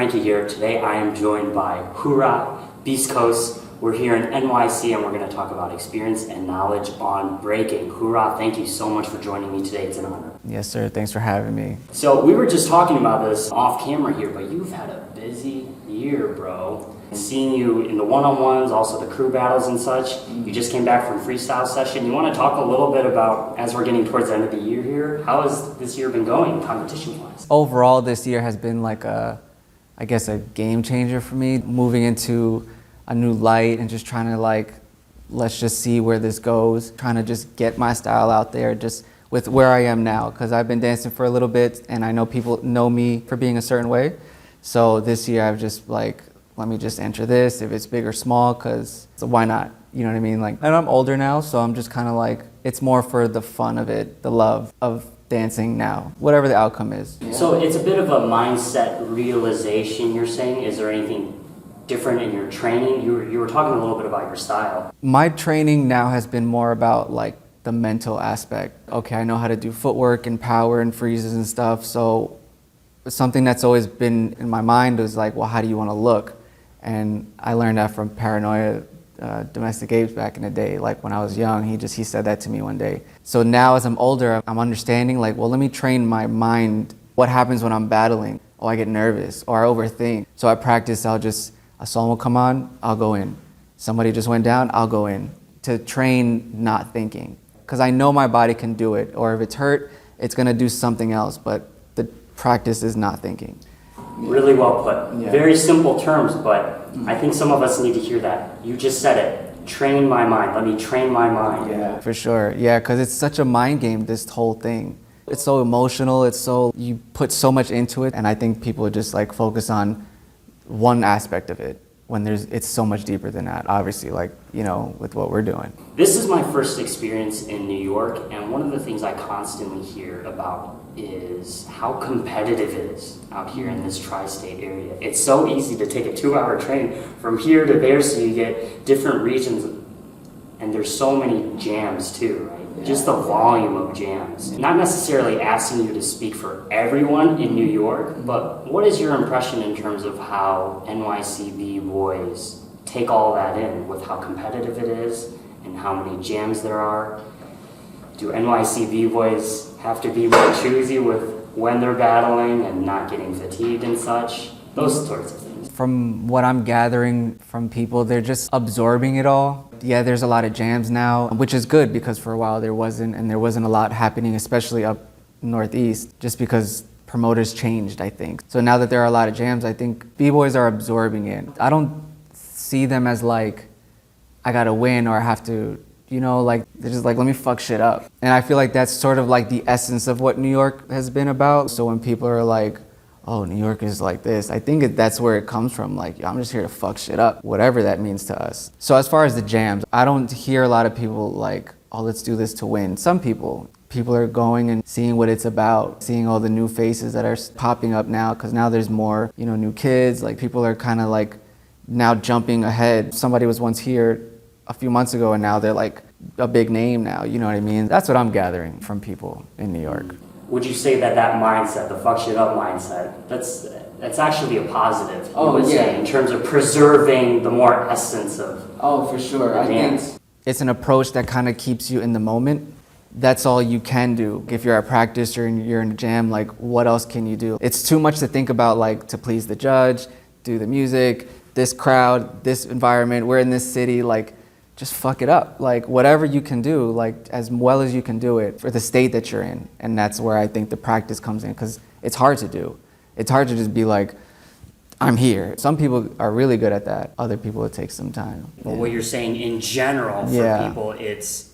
Frankie here. Today I am joined by Whorah, Beast Coast. We're here in NYC and we're going to talk about experience and knowledge on breaking. Whorah, thank you so much for joining me today. It's an honor. Yes, sir. Thanks for having me. So we were just talking about this off camera here, but you've had a busy year, bro. Seeing you in the one-on-ones, also the crew battles and such. You just came back from freestyle session. You want to talk a little bit about, as we're getting towards the end of the year here, how has this year been going competition-wise? Overall, this year has been like a game changer for me, moving into a new light and just trying to let's just see where this goes, trying to just get my style out there just with where I am now, because I've been dancing for a little bit and I know people know me for being a certain way. So this year I've just let me just enter this, if it's big or small, because why not? You know what I mean? And I'm older now, so I'm just kind of it's more for the fun of it, the love of dancing now, whatever the outcome is. Yeah. So it's a bit of a mindset realization, you're saying? Is there anything different in your training? You were talking a little bit about your style. My training now has been more about the mental aspect. Okay, I know how to do footwork and power and freezes and stuff, so something that's always been in my mind was well, how do you want to look? And I learned that from Paranoia, Domestic Apes back in the day. When I was young, he said that to me one day. So now as I'm older, I'm understanding well, let me train my mind. What happens when I'm battling? Oh, I get nervous or I overthink. So I practice, a song will come on, I'll go in. Somebody just went down, I'll go in. To train not thinking. Because I know my body can do it, or if it's hurt, it's gonna do something else, but the practice is not thinking. Really well put. Yeah. Very simple terms, but I think some of us need to hear that. You just said it. Train my mind. Let me train my mind. Yeah, for sure. Yeah, because it's such a mind game, this whole thing. It's so emotional. You put so much into it, and I think people just focus on one aspect of it when it's so much deeper than that, obviously, with what we're doing. This is my first experience in New York, and one of the things I constantly hear about is how competitive it is out here in this tri-state area. It's so easy to take a 2-hour train from here to there, so you get different regions, and there's so many jams too, right? Yeah. Just the volume of jams. Not necessarily asking you to speak for everyone in New York, but what is your impression in terms of how NYC B-boys take all that in with how competitive it is and how many jams there are? Do NYC B-boys have to be more choosy with when they're battling and not getting fatigued and such? Those sorts of things. From what I'm gathering from people, they're just absorbing it all. Yeah, there's a lot of jams now, which is good because for a while there wasn't a lot happening, especially up northeast, just because promoters changed, I think. So now that there are a lot of jams, I think B-boys are absorbing it. I don't see them as I gotta win or I have to, they're just let me fuck shit up. And I feel that's sort of the essence of what New York has been about. So when people are oh, New York is like this, I think that's where it comes from. I'm just here to fuck shit up, whatever that means to us. So as far as the jams, I don't hear a lot of people oh, let's do this to win. Some people are going and seeing what it's about, seeing all the new faces that are popping up now, because now there's more, new kids. People are kind of now jumping ahead. Somebody was once here a few months ago and now they're a big name now, you know what I mean? That's what I'm gathering from people in New York. Would you say that mindset, the fuck shit up mindset, that's actually a positive, say, in terms of preserving the more essence of for sure. I think it's an approach that kind of keeps you in the moment. That's all you can do. If you're at practice or you're in a jam, what else can you do? It's too much to think about, to please the judge, do the music, this crowd, this environment, we're in this city, just fuck it up. Whatever you can do, as well as you can do it for the state that you're in. And that's where I think the practice comes in, because it's hard to do. It's hard to just be I'm here. Some people are really good at that. Other people, it takes some time. Well, what you're saying in general for people, it's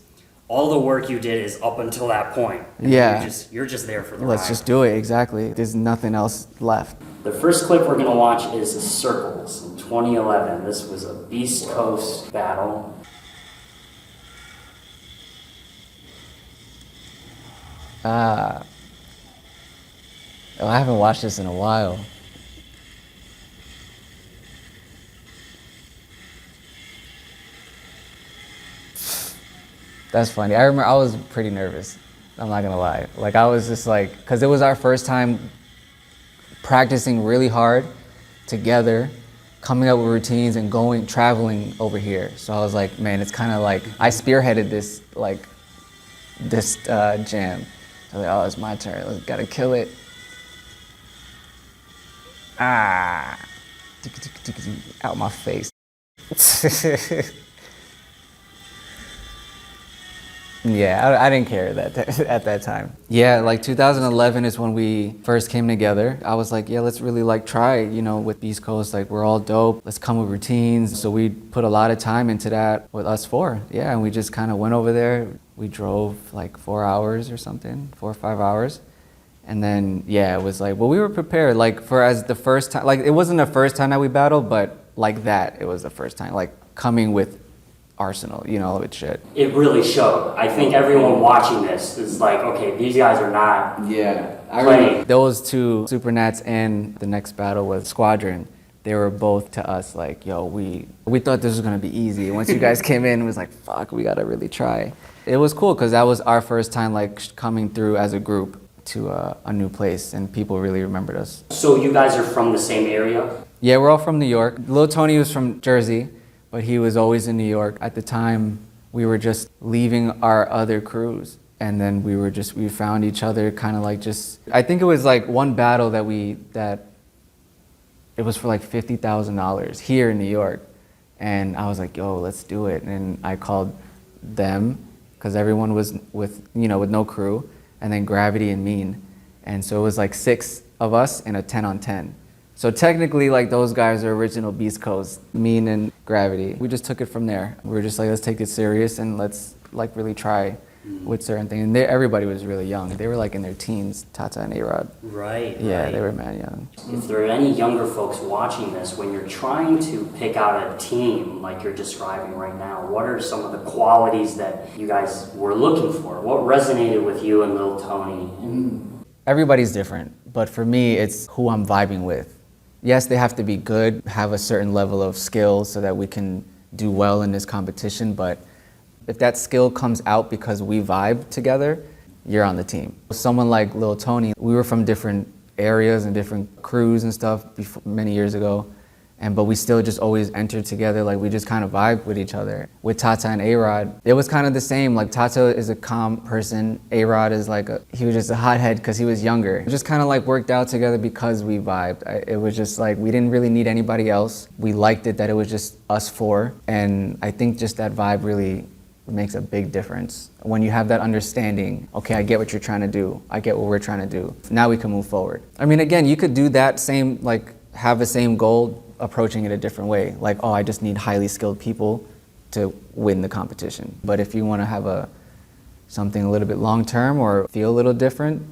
all the work you did is up until that point. And you're just there for the ride. Let's just do it, exactly. There's nothing else left. The first clip we're gonna watch is Circles in 2011. This was a Beast Coast battle. I haven't watched this in a while. That's funny. I remember I was pretty nervous. I'm not gonna lie. I was just because it was our first time practicing really hard together, coming up with routines and traveling over here. So I was like, man, it's kind of like, I spearheaded this jam. I was like, oh, it's my turn, gotta kill it. Out my face. Yeah, I didn't care at that time. Yeah, like 2011 is when we first came together. I was like, yeah, let's really like try, with East Coast, like we're all dope. Let's come with routines. So we put a lot of time into that with us four. Yeah, and we just kind of went over there. We drove like 4 hours or something, 4 or 5 hours. And then, yeah, it was like, well, we were prepared, like as the first time, like it wasn't the first time that we battled, but like that, it was the first time, like coming with arsenal, with shit. It really showed. I think everyone watching this is like, okay, these guys are not playing. Those two, Supernats and the next battle was Squadron, they were both to us like, yo, we thought this was gonna be easy. Once you guys came in, it was like, fuck, we gotta really try. It was cool, because that was our first time like coming through as a group to a new place, and people really remembered us. So you guys are from the same area? Yeah, we're all from New York. Lil Tony was from Jersey, but he was always in New York. At the time, we were just leaving our other crews, and then we found each other kind of like I think it was like one battle that it was for like $50,000 here in New York, and I was like, yo, let's do it. And I called them, because everyone was with no crew, and then Gravity and Mean. And so it was like 6 of us in a 10-on-10. So technically, like, those guys are original Beast Coast, Mean and Gravity. We just took it from there. We were just like, let's take it serious and let's like really try with certain things. And everybody was really young. They were like in their teens, Tata and A-Rod. Right. Yeah, right. They were mad young. If there are any younger folks watching this, when you're trying to pick out a team like you're describing right now, what are some of the qualities that you guys were looking for? What resonated with you and Lil Tony? Everybody's different, but for me, it's who I'm vibing with. Yes, they have to be good, have a certain level of skill so that we can do well in this competition, but if that skill comes out because we vibe together, you're on the team. Someone like Lil Tony, we were from different areas and different crews and stuff many years ago, but we still just always entered together, like we just kind of vibed with each other. With Tata and A-Rod, it was kind of the same. Like Tata is a calm person, A-Rod is like he was just a hothead because he was younger. It just kind of like worked out together because we vibed. It was just like, we didn't really need anybody else. We liked it that it was just us four, and I think just that vibe really makes a big difference. When you have that understanding, okay, I get what you're trying to do, I get what we're trying to do, now we can move forward. I mean, again, you could do that same, like have the same goal, approaching it a different way. Like, oh, I just need highly skilled people to win the competition. But if you want to have something a little bit long term or feel a little different,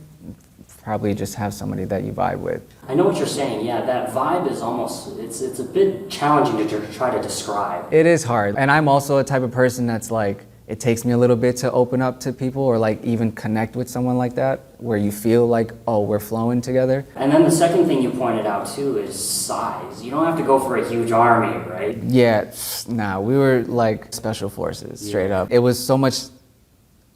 probably just have somebody that you vibe with. I know what you're saying. Yeah, that vibe is almost, it's a bit challenging to try to describe. It is hard. And I'm also a type of person that's like, it takes me a little bit to open up to people or like even connect with someone like that, where you feel like, oh, we're flowing together. And then the second thing you pointed out too is size. You don't have to go for a huge army, right? Yeah, nah, we were like special forces, straight up. It was so much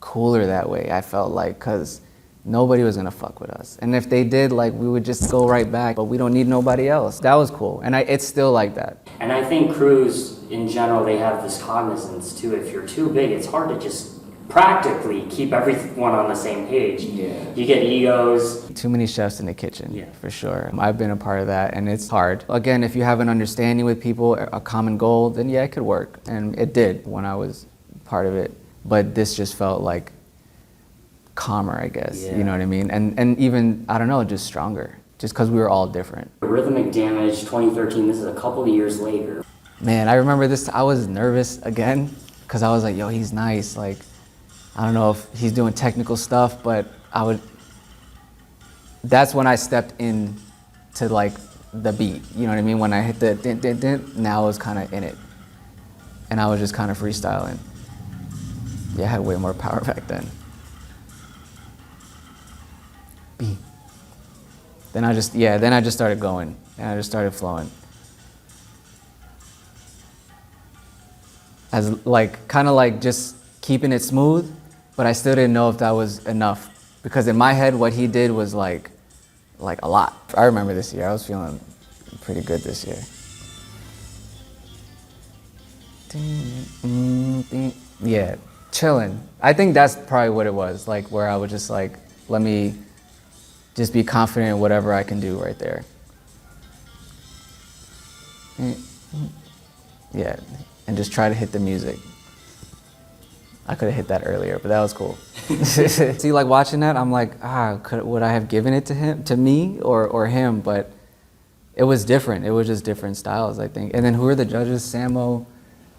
cooler that way, I felt like, because nobody was gonna fuck with us. And if they did, like, we would just go right back, but we don't need nobody else. That was cool, and it's still like that. And I think crews, in general, they have this cognizance too. If you're too big, it's hard to just practically keep everyone on the same page. Yeah. You get egos. Too many chefs in the kitchen, for sure. I've been a part of that, and it's hard. Again, if you have an understanding with people, a common goal, then yeah, it could work. And it did when I was part of it. But this just felt like calmer, I guess, you know what I mean? And even, I don't know, just stronger, just because we were all different. Rhythmic Damage 2013, this is a couple of years later. Man, I remember this, I was nervous again, because I was like, yo, he's nice, like, I don't know if he's doing technical stuff, but that's when I stepped in to like the beat, you know what I mean? When I hit the din, din, din, now I was kind of in it. And I was just kind of freestyling. Yeah, I had way more power back then. Beat. Then I just started going, and I just started flowing. As like, kind of like just keeping it smooth, but I still didn't know if that was enough. Because in my head, what he did was like a lot. I remember this year, I was feeling pretty good this year. Yeah, chilling. I think that's probably what it was, like where I was just like, let me just be confident in whatever I can do right there. Yeah, and just try to hit the music. I could have hit that earlier, but that was cool. See, like watching that, I'm like, would I have given it to me, or him? But it was different. It was just different styles, I think. And then who are the judges? Samo,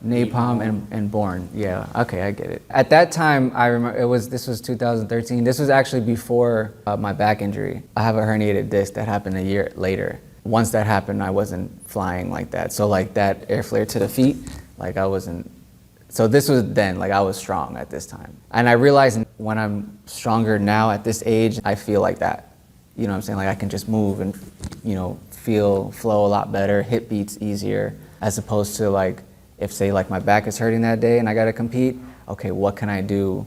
Napalm, and Born. Yeah, okay, I get it. At that time, I remember this was 2013. This was actually before my back injury. I have a herniated disc that happened a year later. Once that happened, I wasn't flying like that. So like that air flare to the feet, like I wasn't. So this was then, like I was strong at this time. And I realized when I'm stronger now at this age, I feel like that. You know what I'm saying? Like I can just move and, flow a lot better, hit beats easier, as opposed to like, if say like my back is hurting that day and I gotta compete, okay, what can I do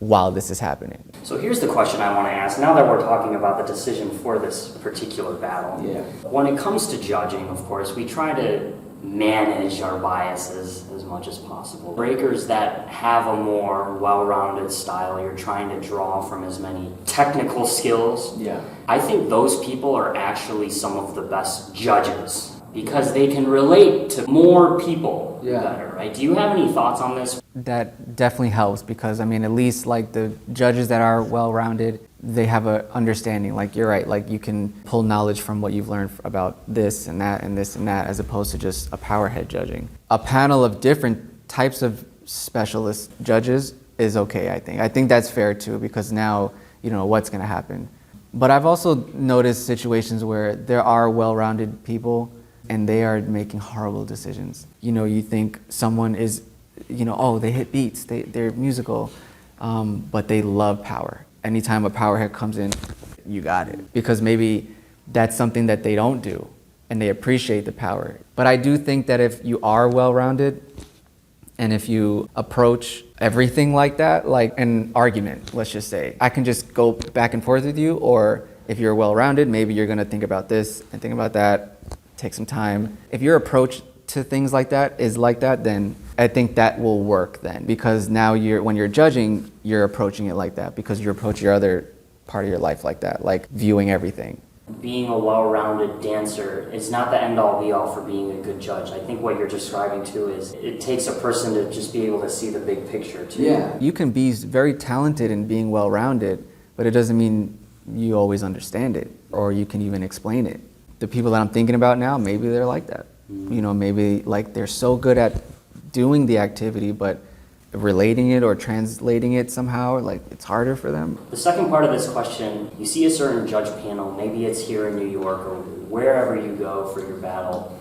while this is happening? So here's the question I want to ask, now that we're talking about the decision for this particular battle. Yeah. When it comes to judging, of course, we try to manage our biases as much as possible. Breakers that have a more well-rounded style, you're trying to draw from as many technical skills. Yeah. I think those people are actually some of the best judges because they can relate to more people better, right? Do you have any thoughts on this? That definitely helps because, at least like the judges that are well-rounded, they have a understanding, like you're right, like you can pull knowledge from what you've learned about this and that and this and that, as opposed to just a powerhead judging. A panel of different types of specialist judges is okay, I think. I think that's fair too, because now you know what's gonna happen. But I've also noticed situations where there are well-rounded people and they are making horrible decisions. You think someone is, they hit beats, they're musical, but they love power. Anytime a powerhead comes in, you got it. Because maybe that's something that they don't do, and they appreciate the power. But I do think that if you are well-rounded, and if you approach everything like that, like an argument, let's just say, I can just go back and forth with you, or if you're well-rounded, maybe you're gonna think about this and think about that, take some time. If your approach to things like that is like that, then I think that will work then, because now when you're judging, you're approaching it like that, because you approach your other part of your life like that, like viewing everything. Being a well-rounded dancer is not the end-all be-all for being a good judge. I think what you're describing too is it takes a person to just be able to see the big picture too. Yeah. You can be very talented in being well-rounded, but it doesn't mean you always understand it, or you can even explain it. The people that I'm thinking about now, maybe they're like that. Maybe like they're so good at doing the activity, but relating it or translating it somehow, like it's harder for them. The second part of this question, you see a certain judge panel, maybe it's here in New York or wherever you go for your battle.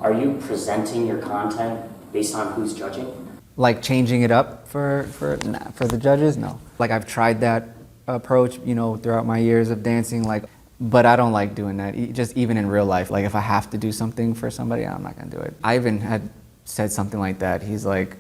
Are you presenting your content based on who's judging? Like changing it up for the judges? No. Like I've tried that approach, throughout my years of dancing, but I don't like doing that, just even in real life. Like if I have to do something for somebody, I'm not gonna do it. Ivan had said something like that. He's like,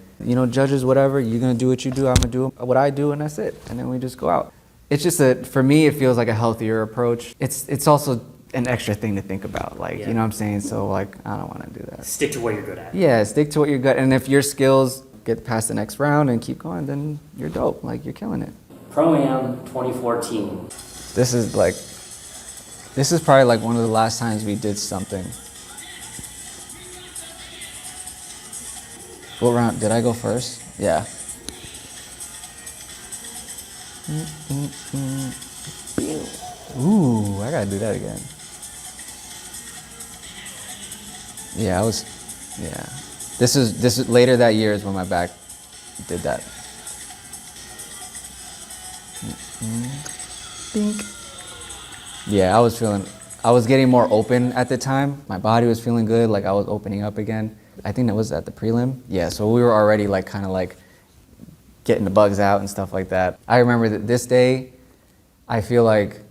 judges, whatever, you're gonna do what you do, I'm gonna do what I do, and that's it. And then we just go out. It's just for me, it feels like a healthier approach. It's also an extra thing to think about, you know what I'm saying? So I don't wanna do that. Stick to what you're good at. Yeah, stick to what you're good at. And if your skills get past the next round and keep going, then you're dope, you're killing it. Pro-Am 2014. This is probably one of the last times we did something. What round? Did I go first? Yeah. Ooh, I gotta do that again. Yeah, This is later that year is when my back did that. Bink. Yeah, I was getting more open at the time. My body was feeling good, I was opening up again. I think that was at the prelim. Yeah, so we were already getting the bugs out and stuff like that. I remember that this day, I feel like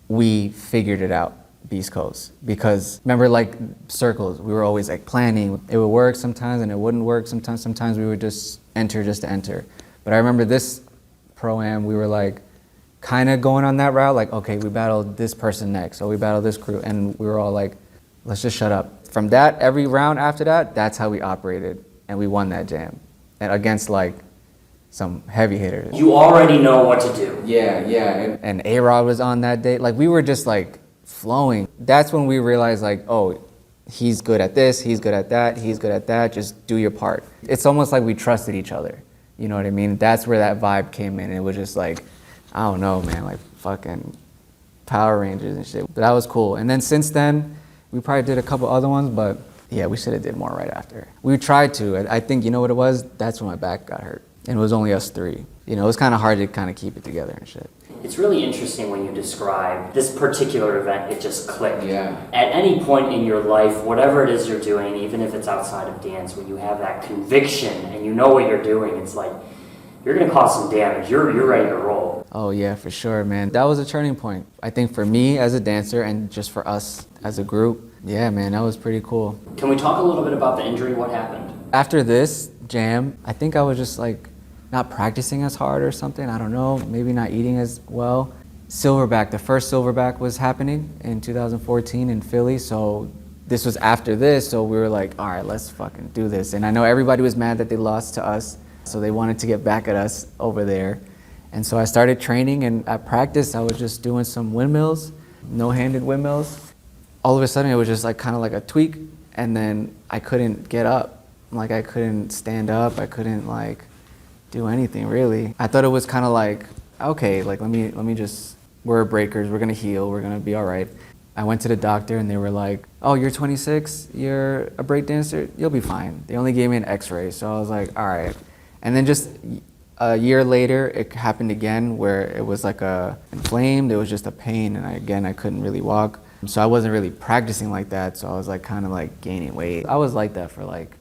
we figured it out, Beast Coast. Because remember circles, we were always planning. It would work sometimes and it wouldn't work sometimes. Sometimes we would just enter just to enter. But I remember this Pro-Am, we were kind of going on that route, like, okay, we battled this person next, or we battled this crew, and we were all like, let's just shut up. From that, every round after that, that's how we operated, and we won that jam, and against like some heavy hitters. You already know what to do. Yeah, and A-Rod was on that day. Like, we were just like flowing. That's when we realized, like, oh, he's good at this, he's good at that, he's good at that, just do your part. It's almost like we trusted each other, you know what I mean? That's where that vibe came in. It was just like, I don't know, man, like fucking Power Rangers and shit. But that was cool. And then since then, we probably did a couple other ones, but yeah, we should have did more right after. We tried to. I think, you know what it was? That's when my back got hurt. And it was only us three. You know, it was kind of hard to kind of keep it together and shit. It's really interesting when you describe this particular event, it just clicked. Yeah. At any point in your life, whatever it is you're doing, even if it's outside of dance, when you have that conviction and you know what you're doing, it's like, you're going to cause some damage. You're ready to roll. Oh yeah, for sure, man. That was a turning point. I think for me as a dancer and just for us as a group. Yeah, man, that was pretty cool. Can we talk a little bit about the injury? What happened? After this jam, I think I was just like not practicing as hard or something. I don't know, maybe not eating as well. Silverback, the first Silverback was happening in 2014 in Philly. So this was after this. So we were like, all right, let's fucking do this. And I know everybody was mad that they lost to us. So they wanted to get back at us over there. And so I started training, and at practice, I was just doing some windmills, no-handed windmills. All of a sudden, it was just like kind of like a tweak, and then I couldn't get up. Like, I couldn't stand up. I couldn't like do anything really. I thought it was kind of like, okay, like let me just, we're breakers, we're gonna heal, we're gonna be all right. I went to the doctor, and they were like, oh, you're 26, you're a break dancer, you'll be fine. They only gave me an x-ray, so I was like, all right. And then just a year later, it happened again where it was like inflamed, it was just a pain, and I couldn't really walk. So I wasn't really practicing like that, so I was like kind of like gaining weight. I was like that for like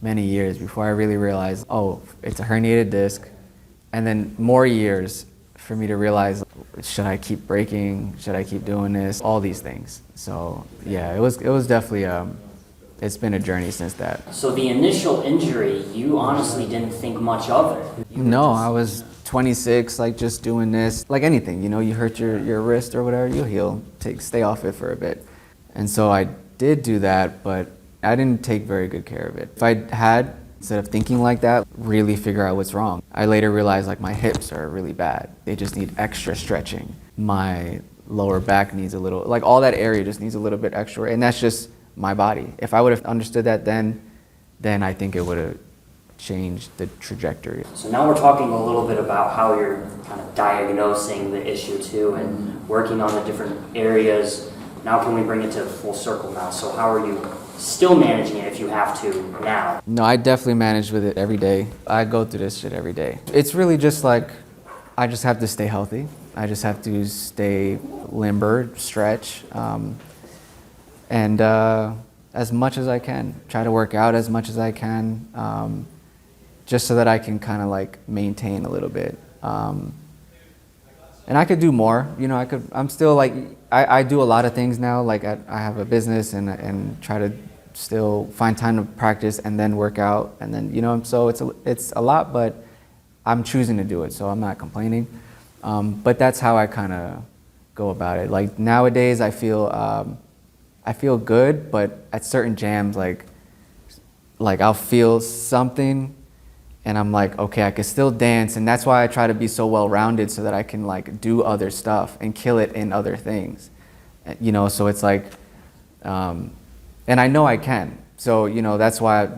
many years before I really realized, oh, it's a herniated disc. And then more years for me to realize, should I keep breaking? Should I keep doing this? All these things. So yeah, it was definitely, it's been a journey since that. So the initial injury, you honestly didn't think much of it? No, I was 26, like just doing this, like anything, you know, you hurt your wrist or whatever, you'll heal, stay off it for a bit. And so I did do that, but I didn't take very good care of it. If I had, instead of thinking like that, really figure out what's wrong. I later realized like my hips are really bad. They just need extra stretching. My lower back needs a little, like all that area just needs a little bit extra, and that's just my body. If I would have understood that then I think it would have changed the trajectory. So now we're talking a little bit about how you're kind of diagnosing the issue too and working on the different areas. Now can we bring it to full circle now? So how are you still managing it if you have to now? No, I definitely manage with it every day. I go through this shit every day. It's really just like, I just have to stay healthy. I just have to stay limber, stretch, and as much as I can, try to work out as much as I can, just so that I can kind of like maintain a little bit. And I could do more, you know, I'm still like, I do a lot of things now, like I have a business and try to still find time to practice and then work out, and then, you know, so it's a lot, but I'm choosing to do it, so I'm not complaining. But that's how I kind of go about it. Like nowadays I feel good, but at certain jams, like I'll feel something and I'm like, okay, I can still dance, and that's why I try to be so well-rounded so that I can like do other stuff and kill it in other things, you know. So it's like, and I know I can. So, you know, that's why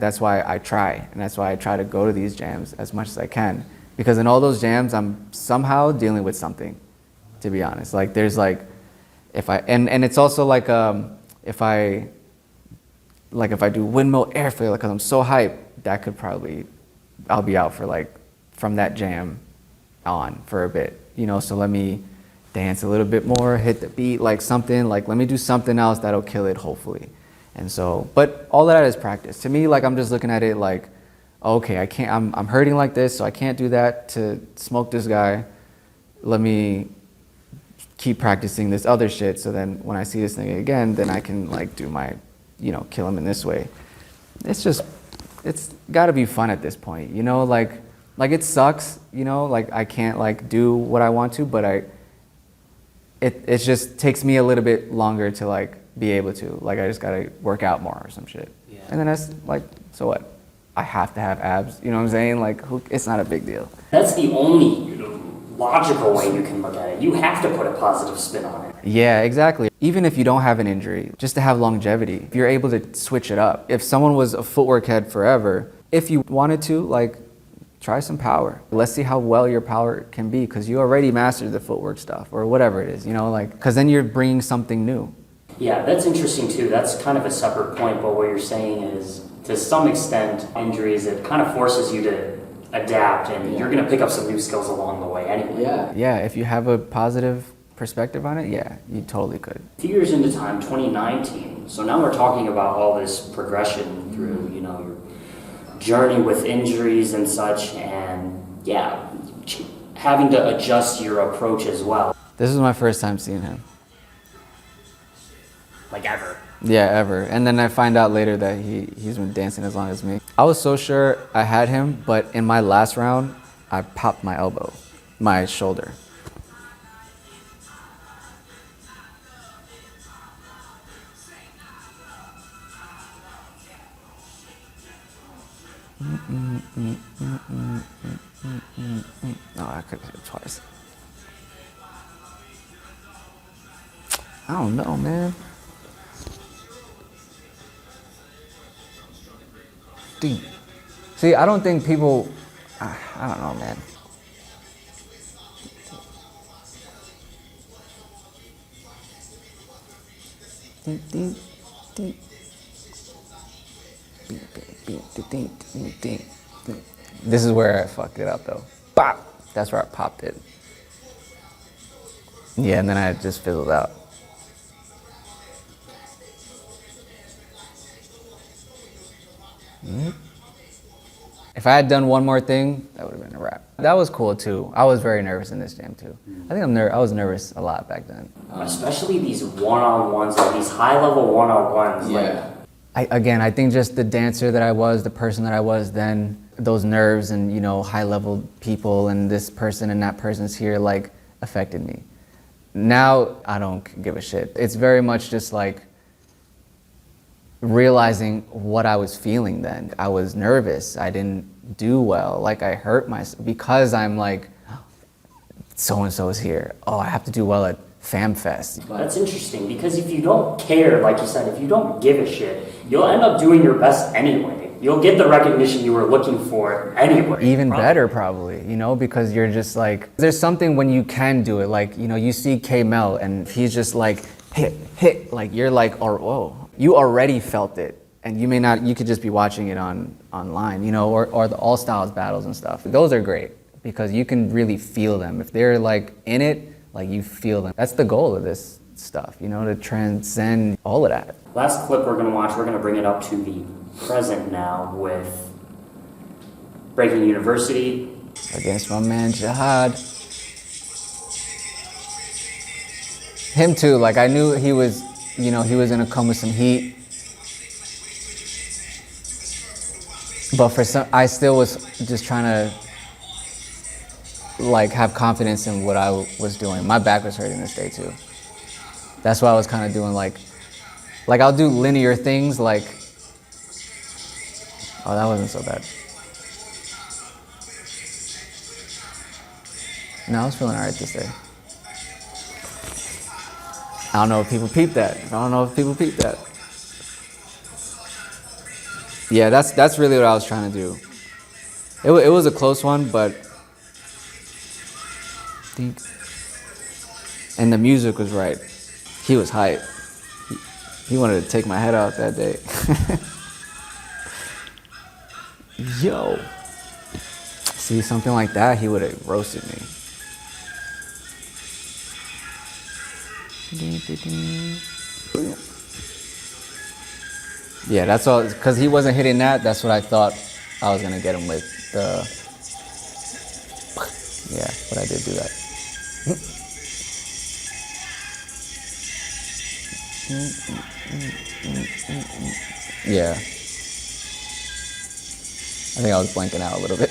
I try, and that's why I try to go to these jams as much as I can, because in all those jams I'm somehow dealing with something, to be honest. Like there's like, and it's also like if I do windmill air failure, because I'm so hyped, that could probably, I'll be out for like, from that jam on for a bit, you know, so let me dance a little bit more, hit the beat, like something, like let me do something else that'll kill it, hopefully. And so, but all of that is practice. To me, like I'm just looking at it like, okay, I'm hurting like this, so I can't do that to smoke this guy. Let me keep practicing this other shit, so then when I see this thing again, then I can like do my, you know, kill him in this way. It's gotta be fun at this point, you know, like it sucks, you know, like I can't like do what I want to, but it just takes me a little bit longer to like be able to. Like I just gotta work out more or some shit. Yeah. And then that's like, so what? I have to have abs. You know what I'm saying? Like, it's not a big deal. That's the only logical way you can look at it. You have to put a positive spin on it. Yeah, exactly. Even if you don't have an injury, just to have longevity, if you're able to switch it up. If someone was a footwork head forever, if you wanted to, like, try some power. Let's see how well your power can be, because you already mastered the footwork stuff or whatever it is, you know, like, because then you're bringing something new. Yeah, that's interesting too. That's kind of a separate point, but what you're saying is, to some extent, injuries, it kind of forces you to adapt, and you're going to pick up some new skills along the way anyway. Yeah, if you have a positive perspective on it, yeah, you totally could. A few years into time, 2019, so now we're talking about all this progression through, you know, your journey with injuries and such, and yeah, having to adjust your approach as well. This is my first time seeing him. Like ever. Yeah, ever. And then I find out later that he's been dancing as long as me. I was so sure I had him, but in my last round, I popped my elbow, my shoulder. No, I could have hit it twice. I don't know, man. Dude. See, I don't think people, I don't know, man. This is where I fucked it up though. Bop! That's where I popped it. Yeah, and then I just fizzled out. If I had done one more thing, that would have been a wrap. That was cool too. I was very nervous in this jam too. I think I was nervous a lot back then. Especially these one-on-ones, like these high-level one-on-ones. Yeah. I think just the dancer that I was, the person that I was then, those nerves and, you know, high-level people and this person and that person's here, like, affected me. Now, I don't give a shit. It's very much just like realizing what I was feeling then. I was nervous. I didn't do well. Like, I hurt myself because I'm like, so-and-so is here. Oh, I have to do well at FamFest. That's interesting, because if you don't care, like you said, if you don't give a shit, you'll end up doing your best anyway. You'll get the recognition you were looking for anyway. Even better, probably, you know, because you're just like, there's something when you can do it. Like, you know, you see K-Mel and he's just like, hit, like you're like, oh, whoa. You already felt it. And you may not, you could just be watching it online, you know, or the All Styles battles and stuff. Those are great because you can really feel them. If they're like in it, like you feel them. That's the goal of this stuff, you know, to transcend all of that. Last clip we're gonna watch, we're gonna bring it up to the present now with Breaking University. Against my man Jihad. Him too, like I knew he was, you know, he was gonna come with some heat. But for some, I still was just trying to like have confidence in what I was doing. My back was hurting this day too. That's why I was kind of doing like I'll do linear things like, oh, that wasn't so bad. No, I was feeling all right this day. I don't know if people peep that. Yeah, that's really what I was trying to do. It was a close one, but and the music was right. He was hype. He wanted to take my head out that day. Yo. See, something like that, he would have roasted me. Yeah, that's all, because he wasn't hitting that, that's what I thought I was going to get him with. Yeah, but I did do that. Yeah. I think I was blanking out a little bit.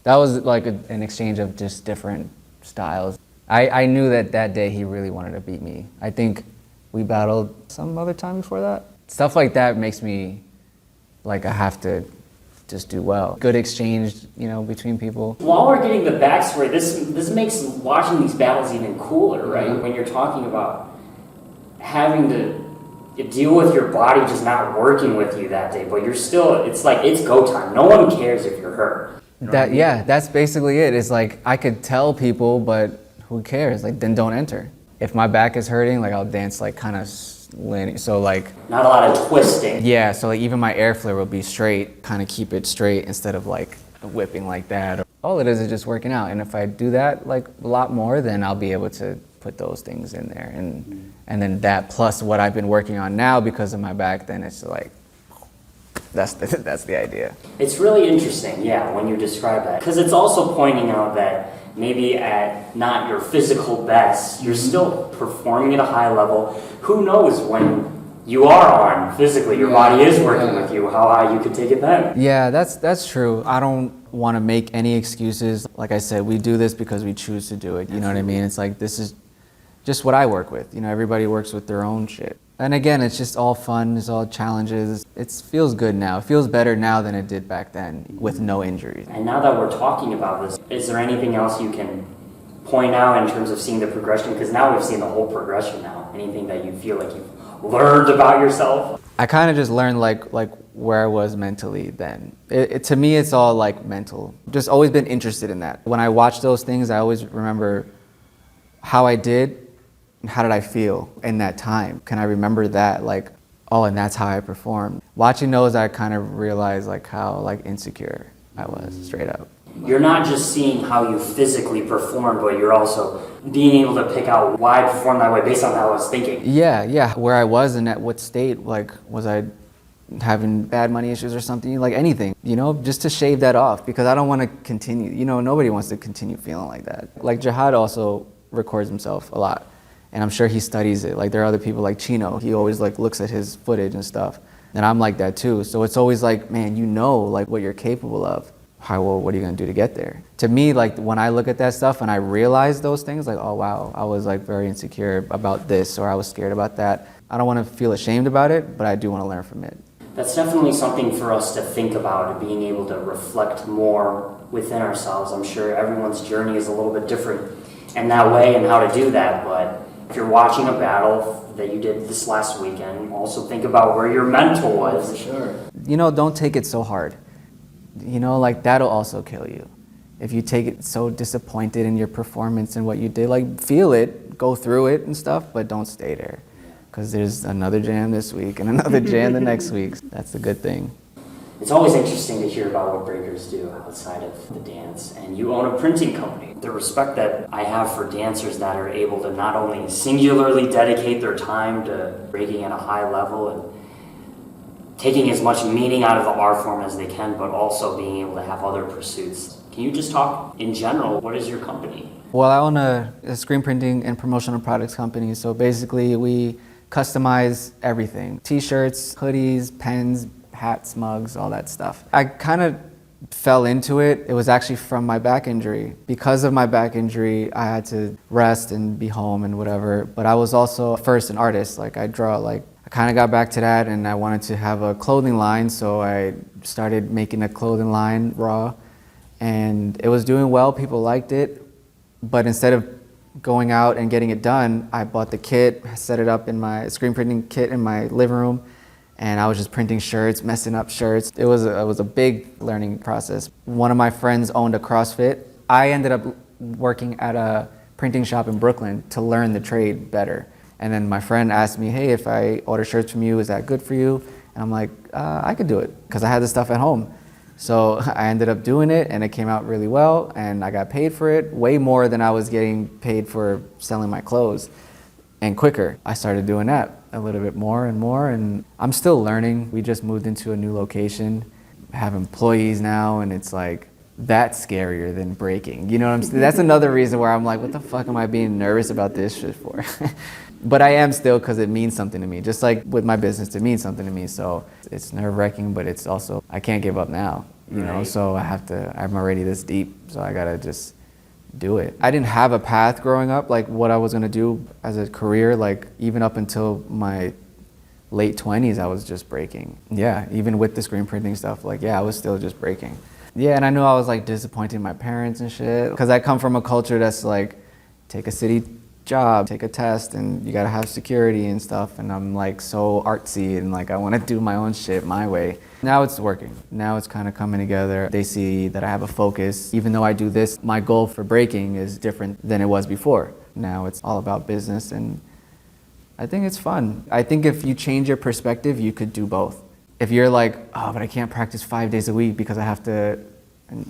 That was like an exchange of just different styles. I knew that day he really wanted to beat me. I think we battled some other time before that. Stuff like that makes me like I have to just do well. Good exchange, between people. While we're getting the backstory, this makes watching these battles even cooler, right? Mm-hmm. When you're talking about having to deal with your body just not working with you that day, but you're still, it's like it's go time. No one cares if you're hurt. Yeah, that's basically it. It's like I could tell people, but who cares? Like, then don't enter. If my back is hurting, like I'll dance like kind of linear. So like not a lot of twisting. Yeah, so like even my airflow will be straight, kind of keep it straight instead of like whipping like that. All it is just working out. And if I do that like a lot more, then I'll be able to put those things in there. And then that plus what I've been working on now because of my back, then it's like that's the idea. It's really interesting, yeah, when you describe that, because it's also pointing out that maybe at not your physical best, you're still performing at a high level. Who knows when you are on physically, your body is working with you, how high you could take it then. Yeah, that's true. I don't want to make any excuses. Like I said, we do this because we choose to do it. You know what I mean? It's like this is just what I work with. Everybody works with their own shit. And again, it's just all fun, it's all challenges. It feels good now. It feels better now than it did back then with no injuries. And now that we're talking about this, is there anything else you can point out in terms of seeing the progression? Because now we've seen the whole progression now. Anything that you feel like you've learned about yourself? I kind of just learned like where I was mentally then. To me, it's all like mental. Just always been interested in that. When I watch those things, I always remember how I did. How did I feel in that time? Can I remember that? Like, oh, and that's how I performed. Watching those, I kind of realized like how like insecure I was, straight up. You're not just seeing how you physically performed, but you're also being able to pick out why I performed that way based on how I was thinking. Yeah. Where I was and at what state, like, was I having bad money issues or something, like anything, just to shave that off because I don't want to continue. Nobody wants to continue feeling like that. Like Jihad also records himself a lot. And I'm sure he studies it. Like there are other people like Chino. He always like looks at his footage and stuff. And I'm like that too. So it's always like, man, like what you're capable of. What are you gonna do to get there? To me, like when I look at that stuff and I realize those things, like, oh wow, I was like very insecure about this or I was scared about that. I don't want to feel ashamed about it, but I do want to learn from it. That's definitely something for us to think about, being able to reflect more within ourselves. I'm sure everyone's journey is a little bit different in that way and how to do that, but if you're watching a battle that you did this last weekend, also think about where your mental was. For sure. Don't take it so hard. Like that'll also kill you. If you take it so disappointed in your performance and what you did, like feel it, go through it and stuff, but don't stay there. Because there's another jam this week and another jam the next week. That's the good thing. It's always interesting to hear about what breakers do outside of the dance. And you own a printing company. The respect that I have for dancers that are able to not only singularly dedicate their time to breaking at a high level and taking as much meaning out of the art form as they can, but also being able to have other pursuits. Can you just talk in general, what is your company? Well, I own a screen printing and promotional products company. So basically we customize everything. T-shirts, hoodies, pens, hats, mugs, all that stuff. I kind of fell into it. It was actually from my back injury. Because of my back injury, I had to rest and be home and whatever. But I was also first an artist. Like I draw, I kind of got back to that and I wanted to have a clothing line. So I started making a clothing line, Whorah. And it was doing well, people liked it. But instead of going out and getting it done, I bought the kit, set it up in my screen printing kit in my living room. And I was just printing shirts, messing up shirts. It was a big learning process. One of my friends owned a CrossFit. I ended up working at a printing shop in Brooklyn to learn the trade better. And then my friend asked me, hey, if I order shirts from you, is that good for you? And I'm like, I could do it, because I had the stuff at home. So I ended up doing it, and it came out really well, and I got paid for it, way more than I was getting paid for selling my clothes, and quicker. I started doing that a little bit more, and I'm still learning. We just moved into a new location, have employees now, and it's like, that's scarier than breaking. You know what I'm saying? That's another reason where I'm like, what the fuck am I being nervous about this shit for? But I am still, because it means something to me. Just like with my business, it means something to me. So it's nerve-wracking, but it's also, I can't give up now. you know, Right. so I'm already this deep, so I gotta just do it. I didn't have a path growing up, like what I was gonna do as a career, like even up until my late 20s, I was just breaking. Yeah, even with the screen printing stuff, like, yeah, I was still just breaking. Yeah, and I knew I was like disappointing my parents and shit, because I come from a culture that's like, take a city job, take a test, and you gotta have security and stuff, and I'm like so artsy, and like I wanna do my own shit my way. Now it's working. Now it's kind of coming together. They see that I have a focus. Even though I do this, my goal for breaking is different than it was before. Now it's all about business, and I think it's fun. I think if you change your perspective, you could do both. If you're like, oh, but I can't practice 5 days a week because I have to,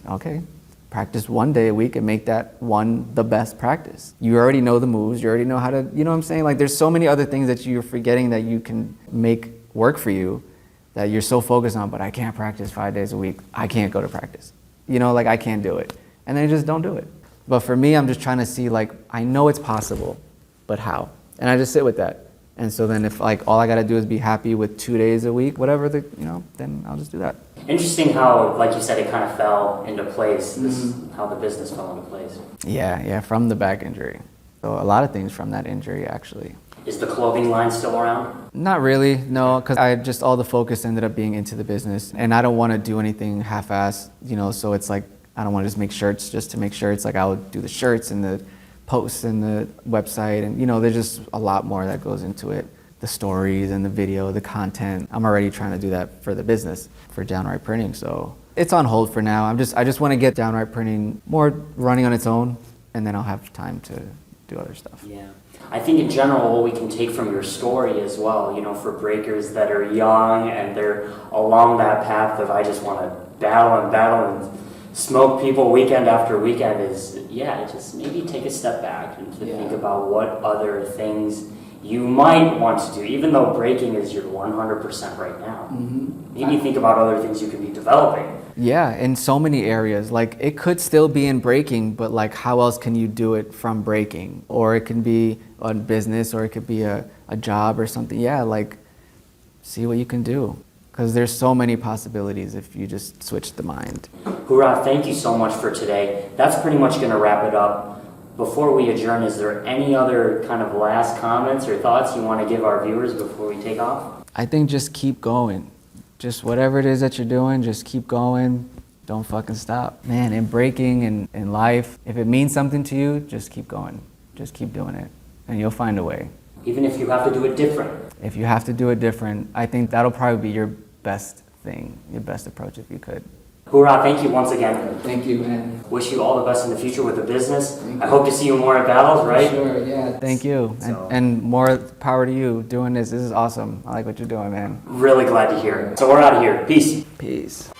okay, practice 1 day a week and make that one the best practice. You already know the moves, you already know how to, you know what I'm saying? Like there's so many other things that you're forgetting that you can make work for you that you're so focused on, but I can't practice 5 days a week. I can't go to practice. You know, like I can't do it. And then just don't do it. But for me, I'm just trying to see like, I know it's possible, but how? And I just sit with that. And so then if like all I gotta do is be happy with 2 days a week, whatever the, you know, then I'll just do that. Interesting how, like you said, it kind of fell into place, how the business fell into place. Yeah, from the back injury. So a lot of things from that injury, actually. Is the clothing line still around? Not really, no, because all the focus ended up being into the business, and I don't want to do anything half-assed, you know, so it's like, I don't want to just make shirts just to make shirts. Like I would do the shirts and the posts and the website, and you know, there's just a lot more that goes into it. The stories and the video, the content. I'm already trying to do that for the business, for downright printing, so it's on hold for now. I just want to get downright printing more running on its own, and then I'll have time to do other stuff. Yeah. I think in general, what we can take from your story as well, you know, for breakers that are young and they're along that path of I just want to battle and smoke people weekend after weekend is, yeah, just maybe take a step back and to think about what other things you might want to do, even though breaking is your 100% right now. Maybe think about other things you could be developing. Yeah, in so many areas. Like it could still be in breaking, but like how else can you do it from breaking? Or it can be a business, or it could be a job or something. Yeah, like see what you can do. Because there's so many possibilities if you just switch the mind. Whorah, thank you so much for today. That's pretty much going to wrap it up. Before we adjourn, is there any other kind of last comments or thoughts you want to give our viewers before we take off? I think just keep going. Just whatever it is that you're doing, just keep going. Don't fucking stop. Man, in breaking and in life, if it means something to you, just keep going. Just keep doing it, and you'll find a way. Even if you have to do it different. If you have to do it different, I think that'll probably be your best thing, your best approach if you could. Whorah, thank you once again. Thank you, man. Wish you all the best in the future with the business. I hope to see you more at battles, right? Sure, yeah. Thank you. And more power to you doing this. This is awesome. I like what you're doing, man. Really glad to hear it. So we're out of here. Peace. Peace.